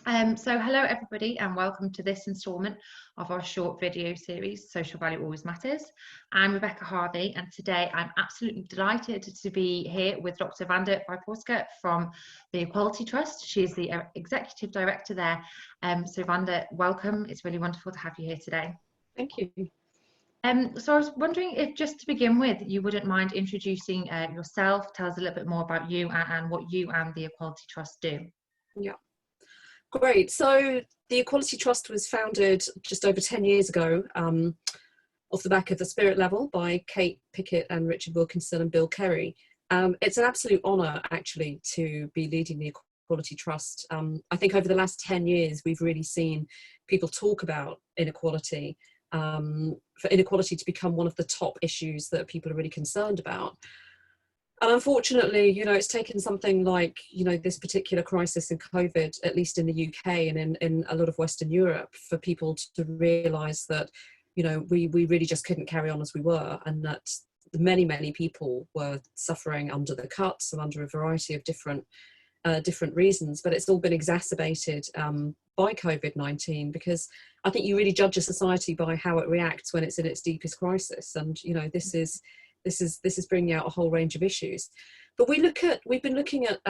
So hello everybody and welcome to this instalment of our short video series, Social Value Always Matters. I'm Rebecca Harvey and today I'm absolutely delighted to be here with Dr Wanda Wyporska from the Equality Trust. She's the Executive Director there. So Wanda, welcome. It's really wonderful to have you here today. Thank you. So I was wondering if, just to begin with, you wouldn't mind introducing yourself, tell us a little bit more about you and what you and the Equality Trust do. Yeah. Great. So the Equality Trust was founded just over 10 years ago off the back of the Spirit Level by Kate Pickett and Richard Wilkinson and Bill Kerry. It's an absolute honour, actually, to be leading the Equality Trust. I think over the last 10 years, we've really seen people talk about inequality, for inequality to become one of the top issues that people are really concerned about. And unfortunately, it's taken something like, this particular crisis in COVID, at least in the UK and in a lot of Western Europe, for people to realise that, we really just couldn't carry on as we were, and that many, many people were suffering under the cuts and under a variety of different reasons. But it's all been exacerbated by COVID-19, because I think you really judge a society by how it reacts when it's in its deepest crisis. And, this is bringing out a whole range of issues. But we've been looking at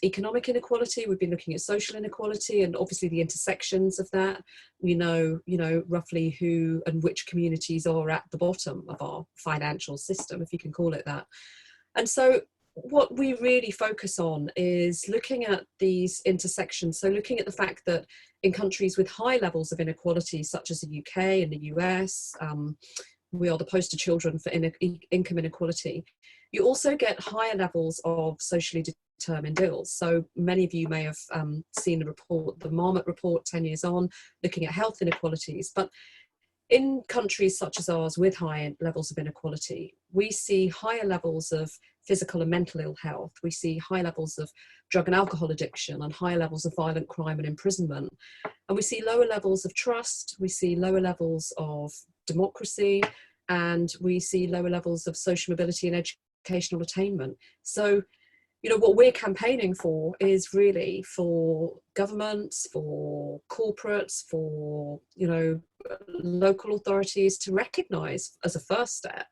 economic inequality, we've been looking at social inequality, and obviously the intersections of that. We know roughly who and which communities are at the bottom of our financial system, if you can call it that. And so what we really focus on is looking at these intersections. So looking at the fact that in countries with high levels of inequality, such as the UK and the US, we are the poster children for income inequality. You also get higher levels of socially determined ills. So many of you may have seen the report, the Marmot report, 10 years on, looking at health inequalities. But in countries such as ours with high levels of inequality, we see higher levels of physical and mental ill health. We see high levels of drug and alcohol addiction and higher levels of violent crime and imprisonment. And we see lower levels of trust, we see lower levels of democracy, and we see lower levels of social mobility and educational attainment. So, what we're campaigning for is really for governments, for corporates, for, local authorities to recognise as a first step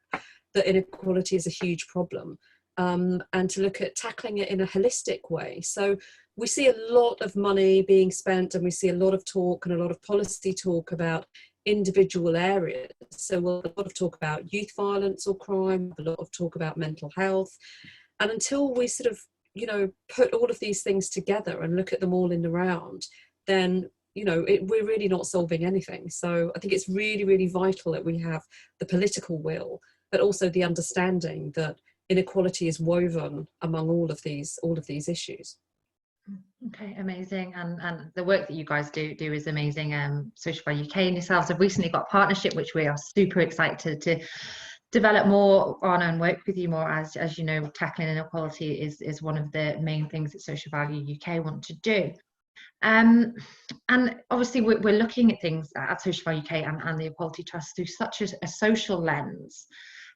that inequality is a huge problem, and to look at tackling it in a holistic way. So we see a lot of money being spent, and we see a lot of talk and a lot of policy talk about individual areas. So we'll have a lot of talk about youth violence or crime, a lot of talk about mental health. And until we sort of, put all of these things together and look at them all in the round, then, we're really not solving anything. So I think it's really, really vital that we have the political will, but also the understanding that inequality is woven among all of these issues. Okay, amazing. And the work that you guys do is amazing. Social Value UK and yourselves have recently got a partnership, which we are super excited to develop more on and work with you more, as tackling inequality is one of the main things that Social Value UK want to do. And obviously we're looking at things at Social Value UK and the Equality Trust through such a social lens.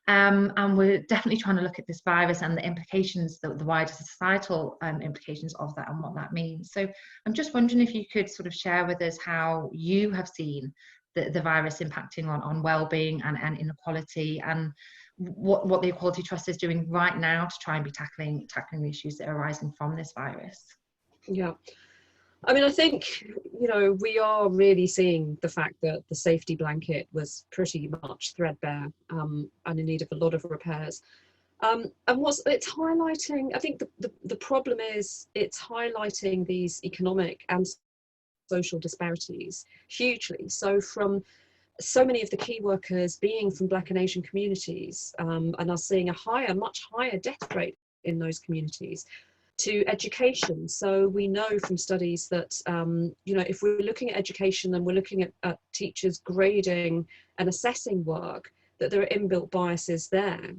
And we're definitely trying to look at this virus and the implications, the wider societal implications of that and what that means. So I'm just wondering if you could sort of share with us how you have seen the virus impacting on well-being and inequality, and what the Equality Trust is doing right now to try and be tackling the issues that are arising from this virus. Yeah. I mean, I think, we are really seeing the fact that the safety blanket was pretty much threadbare and in need of a lot of repairs. And it's highlighting, I think the problem is it's highlighting these economic and social disparities hugely. So from so many of the key workers being from Black and Asian communities, and are seeing a much higher death rate in those communities, to education. So we know from studies that, if we're looking at education and we're looking at teachers grading and assessing work, that there are inbuilt biases there.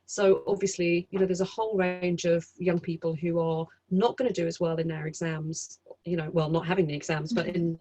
So obviously, there's a whole range of young people who are not going to do as well in their exams, not having the exams, but in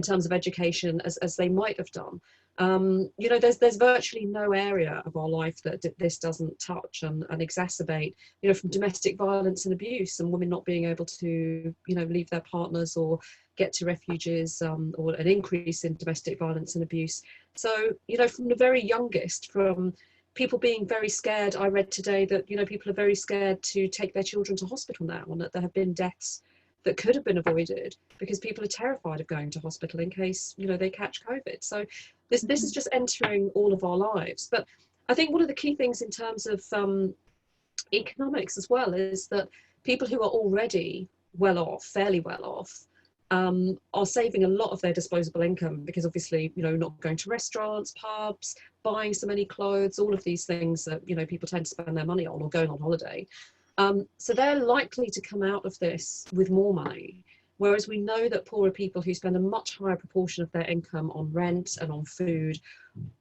terms of education as they might have done. There's virtually no area of our life that this doesn't touch and exacerbate, from domestic violence and abuse and women not being able to, leave their partners or get to refuges, or an increase in domestic violence and abuse. So, you know, from the very youngest, from people being very scared. I read today that, you know, people are very scared to take their children to hospital now, and that there have been deaths that could have been avoided because people are terrified of going to hospital in case, you know, they catch COVID. So this is just entering all of our lives. But I think one of the key things in terms of economics as well is that people who are already well off, fairly well off, are saving a lot of their disposable income because obviously, you know, not going to restaurants, pubs, buying so many clothes, all of these things that, you know, people tend to spend their money on, or going on holiday. So they're likely to come out of this with more money. Whereas we know that poorer people who spend a much higher proportion of their income on rent and on food,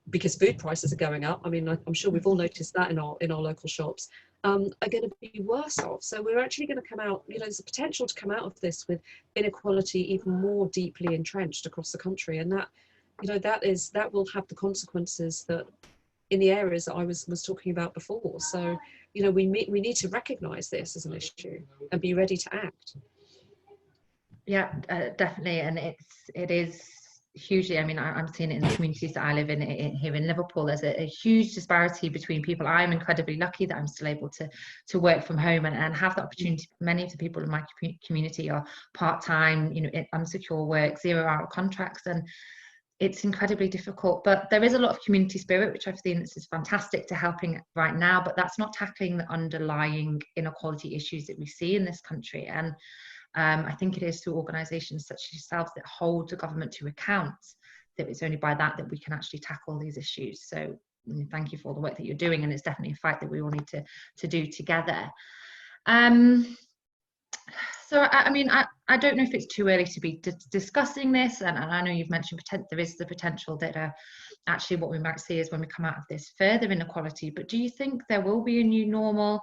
because food prices are going up. I mean, I'm sure we've all noticed that in our local shops, are going to be worse off. So we're actually going to come out, you know, there's a potential to come out of this with inequality even more deeply entrenched across the country. And that, you know, that will have the consequences that in the areas that I was talking about before. So, you know, we need to recognise this as an issue and be ready to act. Yeah, definitely. And it is hugely, I mean, I'm seeing it in the communities that I live in here in Liverpool. There's a huge disparity between people. I'm incredibly lucky that I'm still able to work from home and have the opportunity. Many of the people in my community are part-time, you know, unsecure work, 0-hour contracts, and it's incredibly difficult. But there is a lot of community spirit, which I've seen this is fantastic to helping right now, but that's not tackling the underlying inequality issues that we see in this country. And I think it is through organisations such as yourselves that hold the government to account, that it's only by that we can actually tackle these issues. So thank you for all the work that you're doing, and it's definitely a fight that we all need to do together. So I mean, I don't know if it's too early to be discussing this, and I know you've mentioned there is the potential that actually what we might see is when we come out of this further inequality, but do you think there will be a new normal?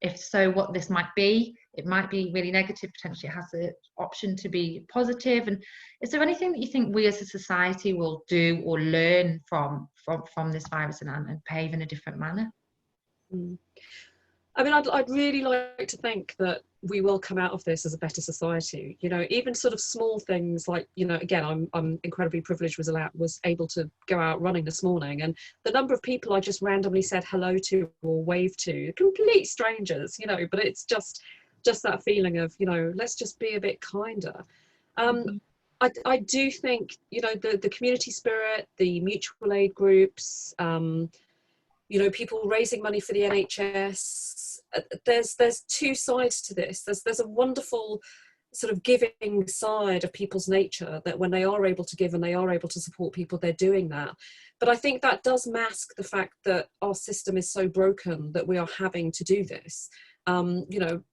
If so, what this might be? It might be really negative, potentially it has the option to be positive. And is there anything that you think we as a society will do or learn from this virus and behave in a different manner? I mean, I'd really like to think that we will come out of this as a better society. You know, even sort of small things like, you know, again, I'm incredibly privileged, was able to go out running this morning, and the number of people I just randomly said hello to or waved to, complete strangers, you know, but it's just that feeling of, you know, let's just be a bit kinder. I do think, you know, the community spirit, the mutual aid groups, you know, people raising money for the NHS. There's two sides to this. There's a wonderful sort of giving side of people's nature, that when they are able to give and they are able to support people, they're doing that. But I think that does mask the fact that our system is so broken that we are having to do this. You know,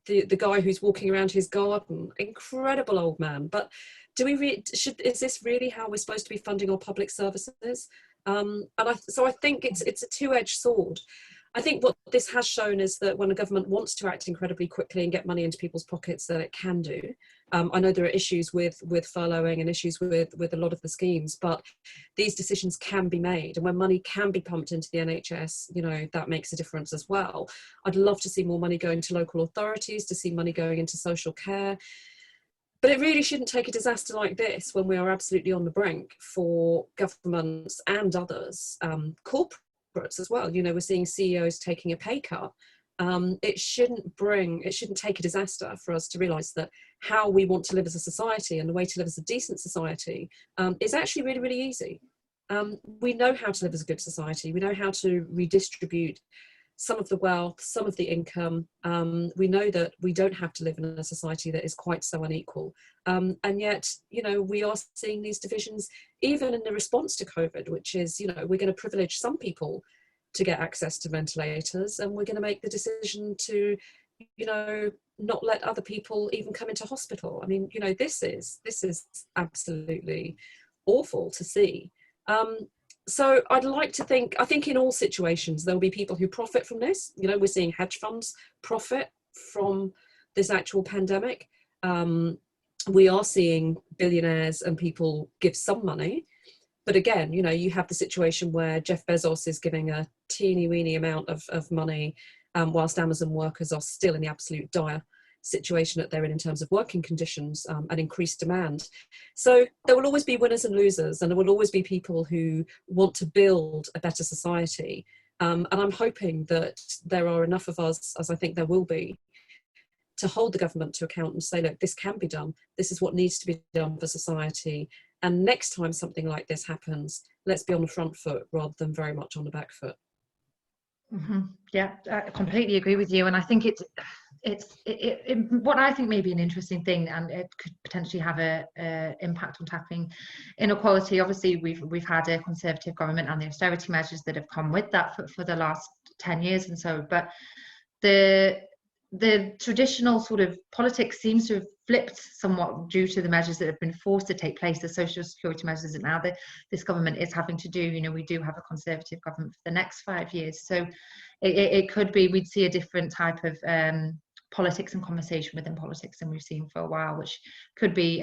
the guy who's walking around his garden, incredible old man. But do we is this really how we're supposed to be funding our public services? So I think it's a two-edged sword. I think what this has shown is that when a government wants to act incredibly quickly and get money into people's pockets, that it can do. I know there are issues with furloughing and issues with a lot of the schemes, but these decisions can be made. And when money can be pumped into the NHS, you know, that makes a difference as well. I'd love to see more money going to local authorities, to see money going into social care. But it really shouldn't take a disaster like this, when we are absolutely on the brink, for governments and others, corporates as well. You know, we're seeing CEOs taking a pay cut. It shouldn't take a disaster for us to realise that how we want to live as a society, and the way to live as a decent society, is actually really, really easy. We know how to live as a good society. We know how to redistribute some of the wealth, some of the income. We know that we don't have to live in a society that is quite so unequal. And yet, you know, we are seeing these divisions even in the response to COVID, which is, you know, we're going to privilege some people to get access to ventilators, and we're going to make the decision to, you know, not let other people even come into hospital. I mean, you know, this is absolutely awful to see. So I'd like to think, I think in all situations, there'll be people who profit from this. You know, we're seeing hedge funds profit from this actual pandemic. We are seeing billionaires and people give some money. But again, you know, you have the situation where Jeff Bezos is giving a teeny weeny amount of money, whilst Amazon workers are still in the absolute dire situation that they're in terms of working conditions and increased demand. So there will always be winners and losers, and there will always be people who want to build a better society. And I'm hoping that there are enough of us, as I think there will be, to hold the government to account and say, look, this can be done. This is what needs to be done for society. And next time something like this happens, let's be on the front foot rather than very much on the back foot. Mm-hmm. Yeah, I completely agree with you. And I think it's what I think may be an interesting thing, and it could potentially have a impact on tackling inequality. Obviously, we've had a Conservative government and the austerity measures that have come with that for the last 10 years and so, but the traditional sort of politics seems to have flipped somewhat due to the measures that have been forced to take place, the social security measures that now this government is having to do. You know, we do have a Conservative government for the next 5 years, so it could be we'd see a different type of politics and conversation within politics than we've seen for a while, which could be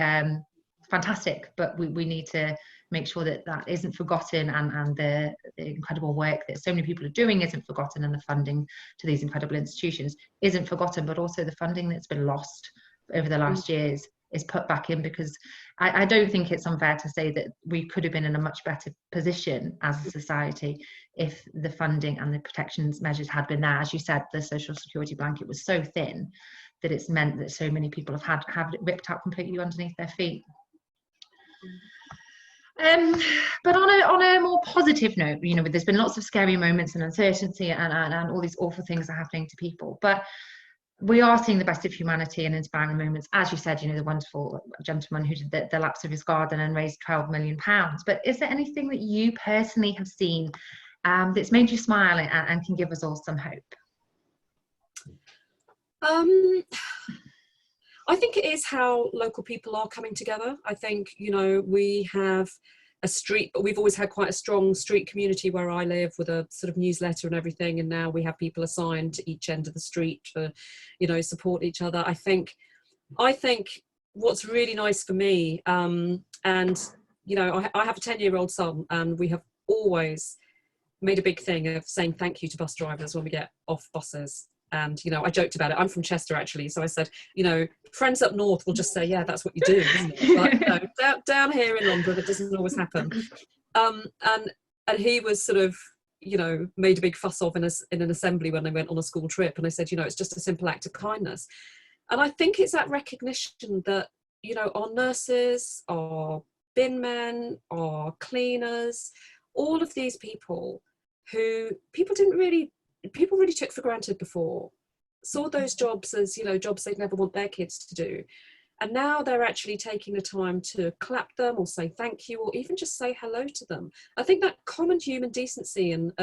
fantastic, but we need to make sure that that isn't forgotten, and the incredible work that so many people are doing isn't forgotten, and the funding to these incredible institutions isn't forgotten, but also the funding that's been lost over the last years is put back in, because I don't think it's unfair to say that we could have been in a much better position as a society if the funding and the protections measures had been there. As you said, the social security blanket was so thin that it's meant that so many people have it ripped out completely underneath their feet. But on a more positive note, you know, there's been lots of scary moments and uncertainty and all these awful things are happening to people, but we are seeing the best of humanity and inspiring moments. As you said, you know, the wonderful gentleman who did the lapse of his garden and raised £12 million. But is there anything that you personally have seen that's made you smile and can give us all some hope? I think it is how local people are coming together. I think, you know, we have a street, but we've always had quite a strong street community where I live, with a sort of newsletter and everything. And now we have people assigned to each end of the street to, you know, support each other. I think what's really nice for me, and, you know, I have a 10-year-old son, and we have always made a big thing of saying thank you to bus drivers when we get off buses. And, you know, I joked about it. I'm from Chester, actually. So I said, you know, friends up north will just say, yeah, that's what you do, isn't it? But, you know, down here in London, it doesn't always happen. And he was sort of, you know, made a big fuss of in an assembly when they went on a school trip. And I said, you know, it's just a simple act of kindness. And I think it's that recognition that, you know, our nurses, our bin men, our cleaners, all of these people who people really took for granted before, saw those jobs as, you know, jobs they'd never want their kids to do. And now they're actually taking the time to clap them or say thank you, or even just say hello to them. I think that common human decency and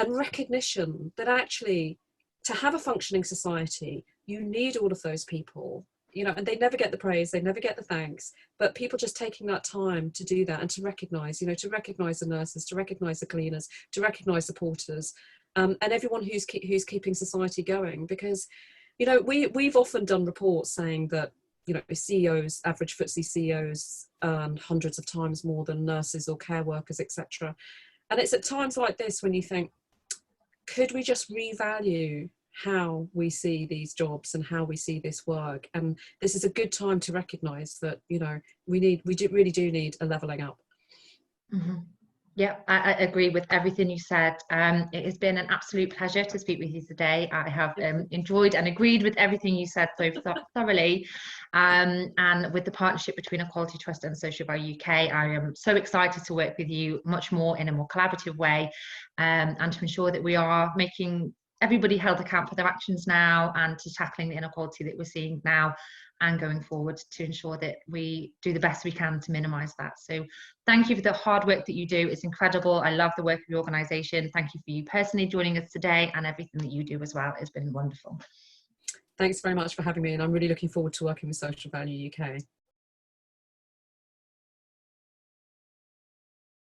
recognition that actually, to have a functioning society, you need all of those people, you know, and they never get the praise, they never get the thanks, but people just taking that time to do that and to recognise, you know, to recognise the nurses, to recognise the cleaners, to recognise the porters, and everyone who's keeping society going. Because, you know, we've often done reports saying that, you know, CEOs, average FTSE CEOs, earn hundreds of times more than nurses or care workers, etc. And it's at times like this when you think, could we just revalue how we see these jobs and how we see this work? And this is a good time to recognise that, you know, we really do need a levelling up. Mm-hmm. Yeah, I agree with everything you said. It has been an absolute pleasure to speak with you today. I have enjoyed and agreed with everything you said so thoroughly. And with the partnership between Equality Trust and Social Value UK, I am so excited to work with you much more in a more collaborative way, and to ensure that we are making everybody held account for their actions now, and to tackling the inequality that we're seeing now and going forward, to ensure that we do the best we can to minimise that. So thank you for the hard work that you do. It's incredible. I love the work of your organisation. Thank you for you personally joining us today, and everything that you do as well. It's been wonderful. Thanks very much for having me, and I'm really looking forward to working with Social Value UK.